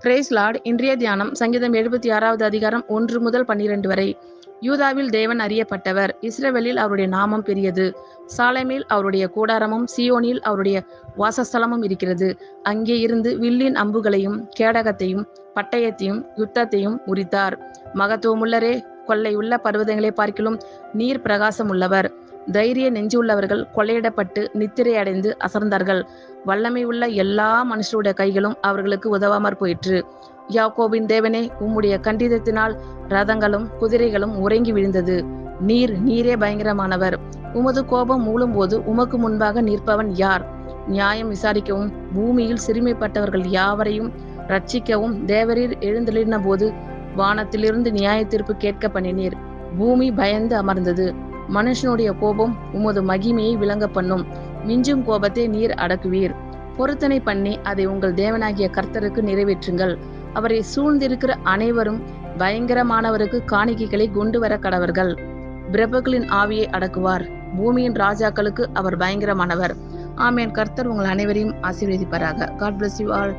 Price Lord. இன்றைய தியானம் சங்கீதம் 76வது அதிகாரம் 1 முதல் 12 வரை. யூதாவில் தேவன் அறியப்பட்டவர், இஸ்ரவேலில் அவருடைய நாமம் பெரியது. சாலேமில் அவருடைய கூடாரமும் சீயோனில் அவருடைய வாசஸ்தலமும் இருக்கிறது. அங்கே இருந்து வில்லின் அம்புகளையும் கேடகத்தையும் பட்டயத்தையும் யுத்தத்தையும் உரித்தார். மகத்துவமுள்ளரே, கொள்ளையுள்ள பர்வதங்களை பார்க்கிலும் நீர் பிரகாசம் உள்ளவர். தைரிய நெஞ்சுள்ளவர்கள் கொள்ளையிடப்பட்டு நித்திரை அடைந்து அசர்ந்தார்கள். வல்லமை உள்ள எல்லா மனுஷருடைய கைகளும் அவர்களுக்கு உதவாமற் போயிற்று. யாக்கோபின் தேவனே, உம்முடைய கண்டிதத்தினால் ரதங்களும் குதிரைகளும் உறங்கி விழுந்தது. நீரே பயங்கரமானவர். உமது கோபம் மூளும் போது உமக்கு முன்பாக நிற்பவன் யார்? நியாயம் விசாரிக்கவும் பூமியில் சிறுமைப்பட்டவர்கள் யாவரையும் ரட்சிக்கவும் தேவரீர் எழுந்தளின போது வானத்திலிருந்து நியாய தீர்ப்பு கேட்க பண்ணினீர். பூமி பயந்து அமர்ந்தது. மனுஷனுடைய கோபம் உமது மகிமையை விளங்க பண்ணும். மிஞ்சும் கோபத்தை நீர் அடக்குவீர். பொருத்தனை பண்ணி அதை உங்கள் தேவனாகிய கர்த்தருக்கு நிறைவேற்றுங்கள். அவரை சூழ்ந்திருக்கிற அனைவரும் பயங்கரமானவருக்கு காணிக்கைகளை கொண்டு வர கடவர்கள். பிரபுக்களின் ஆவியை அடக்குவார். பூமியின் ராஜாக்களுக்கு அவர் பயங்கரமானவர். ஆமேன். கர்த்தர் உங்கள் அனைவரையும் ஆசீர்வதிப்பாராக. God bless you all.